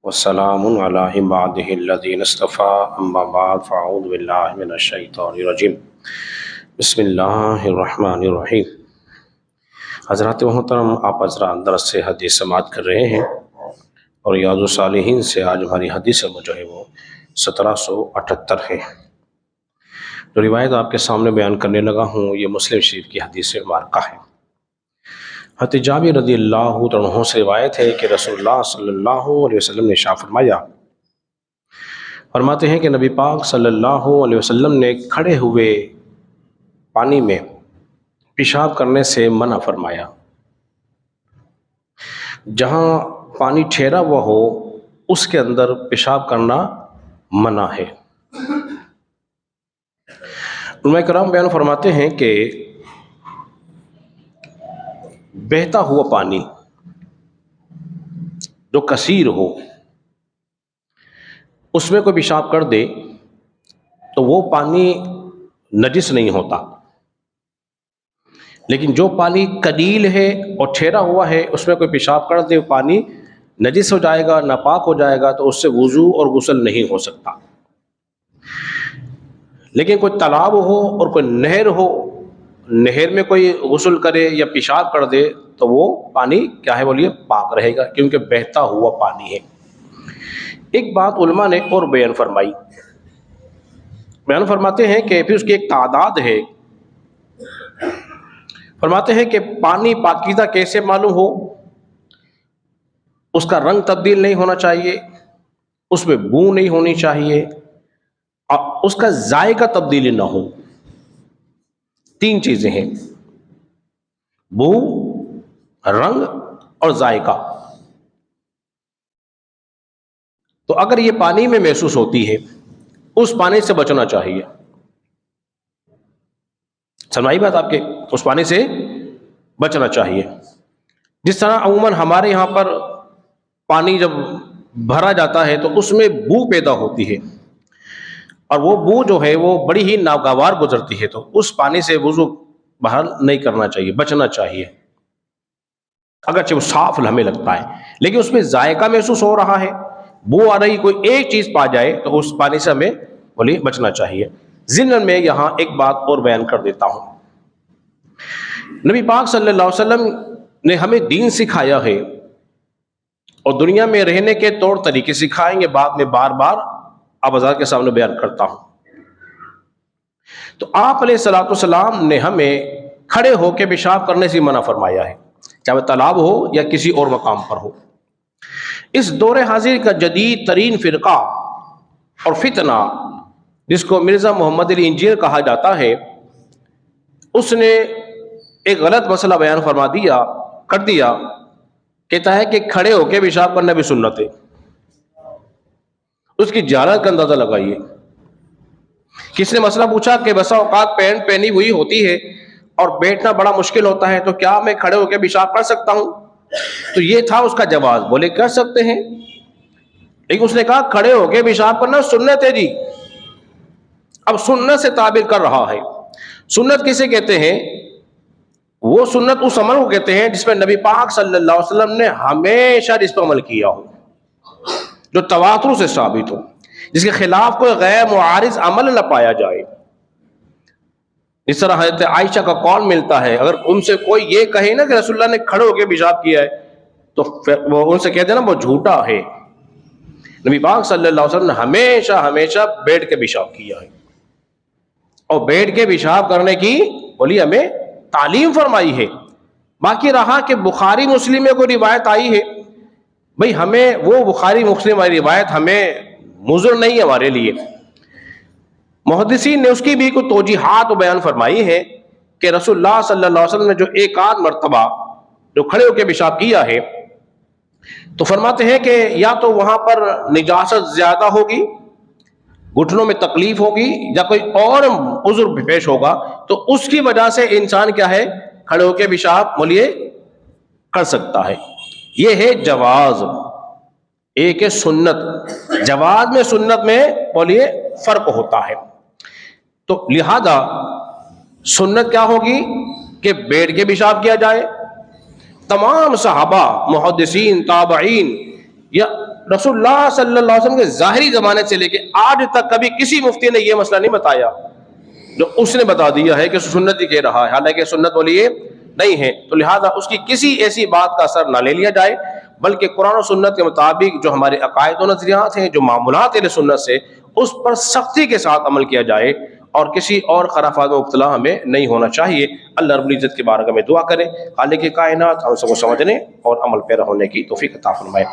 والسلام علی عباده الذین اصطفى اما بعد فاعوذ باللہ من الشیطان الرجیم بسم اللہ الرحمن الرحیم۔ حضرات محترم، آپ حضرات درس سے حدیث سماعت کر رہے ہیں اور ریاض الصالحین سے آج ہماری حدیث جو ہے وہ 1778 ہے۔ جو روایت آپ کے سامنے بیان کرنے لگا ہوں یہ مسلم شریف کی حدیث مبارکہ ہے۔ حضرت جابر رضی اللہ عنہ سے روایت ہے کہ رسول اللہ صلی اللہ علیہ وسلم نے ارشاد فرماتے ہیں کہ نبی پاک صلی اللہ علیہ وسلم نے کھڑے ہوئے پانی میں پیشاب کرنے سے منع فرمایا۔ جہاں پانی ٹھہرا ہوا ہو اس کے اندر پیشاب کرنا منع ہے۔ علماء کرام بیان فرماتے ہیں کہ بہتا ہوا پانی جو کثیر ہو اس میں کوئی پیشاب کر دے تو وہ پانی نجس نہیں ہوتا، لیکن جو پانی قلیل ہے اور ٹھہرا ہوا ہے اس میں کوئی پیشاب کر دے پانی نجس ہو جائے گا، ناپاک ہو جائے گا، تو اس سے وضو اور غسل نہیں ہو سکتا۔ لیکن کوئی تالاب ہو اور کوئی نہر ہو، نہر میں کوئی غسل کرے یا پیشاب کر دے تو وہ پانی کیا ہے بولیے پاک رہے گا، کیونکہ بہتا ہوا پانی ہے۔ ایک بات علماء نے اور بیان فرمائی، بیان فرماتے ہیں کہ پھر اس کی ایک تعداد ہے۔ فرماتے ہیں کہ پانی پاکیزہ کیسے معلوم ہو؟ اس کا رنگ تبدیل نہیں ہونا چاہیے، اس میں بو نہیں ہونی چاہیے، اور اس کا ذائقہ تبدیلی نہ ہو۔ تین چیزیں ہیں: بو، رنگ اور ذائقہ۔ تو اگر یہ پانی میں محسوس ہوتی ہے اس پانی سے بچنا چاہیے۔ سمجھائی بات آپ کے؟ اس پانی سے بچنا چاہیے۔ جس طرح عموماً ہمارے یہاں پر پانی جب بھرا جاتا ہے تو اس میں بو پیدا ہوتی ہے، اور وہ بو جو ہے وہ بڑی ہی ناگوار گزرتی ہے، تو اس پانی سے وضو باہر نہیں کرنا چاہیے، بچنا چاہیے، اگرچہ وہ صاف ہمیں لگتا ہے، لیکن اس میں ذائقہ محسوس ہو رہا ہے، بو آ رہی، کوئی ایک چیز پا جائے تو اس پانی سے ہمیں بولیے بچنا چاہیے۔ ضمن میں یہاں ایک بات اور بیان کر دیتا ہوں۔ نبی پاک صلی اللہ علیہ وسلم نے ہمیں دین سکھایا ہے اور دنیا میں رہنے کے طور طریقے سکھائیں گے، بعد میں بار بار آپ حضرات کے سامنے بیان کرتا ہوں۔ تو آپ علیہ الصلوۃ والسلام نے ہمیں کھڑے ہو کے پیشاب کرنے سے منع فرمایا ہے، چاہے وہ تالاب ہو یا کسی اور مقام پر ہو۔ اس دور حاضر کا جدید ترین فرقہ اور فتنہ جس کو مرزا محمد علی انجیر کہا جاتا ہے، اس نے ایک غلط مسئلہ بیان کر دیا، کہتا ہے کہ کھڑے ہو کے پیشاب کرنا بھی سنت ہے۔ اس کی جہالت کا اندازہ لگائیے۔ کس نے مسئلہ پوچھا کہ بسا اوقات پینٹ پہنی ہوئی ہوتی ہے اور بیٹھنا بڑا مشکل ہوتا ہے، تو کیا میں کھڑے ہو کے پیشاب کر سکتا ہوں؟ تو یہ تھا اس کا جواز، بولے کر سکتے ہیں، لیکن اس نے کہا کھڑے ہو کے پیشاب کرنا سنت ہے جی۔ اب سنت سے تعبیر کر رہا ہے۔ سنت کسے کہتے ہیں؟ وہ سنت اس عمل کو کہتے ہیں جس میں نبی پاک صلی اللہ علیہ وسلم نے ہمیشہ اس پر عمل کیا ہو، جو تواتر سے ثابت ہو، جس کے خلاف کوئی غیر معارض عمل نہ پایا جائے۔ اس طرح حضرت عائشہ کا قول ملتا ہے، اگر ان سے کوئی یہ کہے نا کہ رسول اللہ نے کھڑے ہو کے پیشاب کیا ہے تو وہ ان سے کہتے ہیں نا وہ جھوٹا ہے۔ نبی پاک صلی اللہ علیہ وسلم نے ہمیشہ بیٹھ کے پیشاب کیا ہے، اور بیٹھ کے پیشاب کرنے کی بولی ہمیں تعلیم فرمائی ہے۔ باقی رہا کہ بخاری مسلم میں کوئی روایت آئی ہے، بھئی ہمیں وہ بخاری مسلم والی روایت ہمیں مضر نہیں ہے ہمارے لیے۔ محدثین نے اس کی بھی کوئی توجیحات بیان فرمائی ہے کہ رسول اللہ صلی اللہ علیہ وسلم نے جو ایک آدھ مرتبہ جو کھڑے ہو کے پیشاب کیا ہے، تو فرماتے ہیں کہ یا تو وہاں پر نجاست زیادہ ہوگی، گھٹنوں میں تکلیف ہوگی، یا کوئی اور عذر پیش ہوگا، تو اس کی وجہ سے انسان کیا ہے کھڑے ہو کے پیشاب بولیے کر سکتا ہے۔ یہ ہے جواز، ایک ہے سنت۔ جواز میں سنت میں بولیے فرق ہوتا ہے۔ تو لہذا سنت کیا ہوگی کہ بیٹھ کے پیشاب کیا جائے۔ تمام صحابہ، محدثین، تابعین یا رسول اللہ صلی اللہ علیہ وسلم کے ظاہری زمانے سے لے کے آج تک کبھی کسی مفتی نے یہ مسئلہ نہیں بتایا جو اس نے بتا دیا ہے کہ سنت ہی کہہ رہا ہے، حالانکہ سنت والی یہ نہیں ہے. تو لہٰذا اس کی کسی ایسی بات کا اثر نہ لے لیا جائے، بلکہ قرآن و سنت کے مطابق جو ہمارے عقائد و نظریات ہیں، جو معمولات اہل سنت سے، اس پر سختی کے ساتھ عمل کیا جائے اور کسی اور خرافات میں مبتلا ہمیں نہیں ہونا چاہیے. اللہ رب العزت کے بارگاہ میں دعا کریں خالق کائنات ہم سب کو سمجھنے اور عمل پیرا ہونے کی توفیق عطا فرمائے.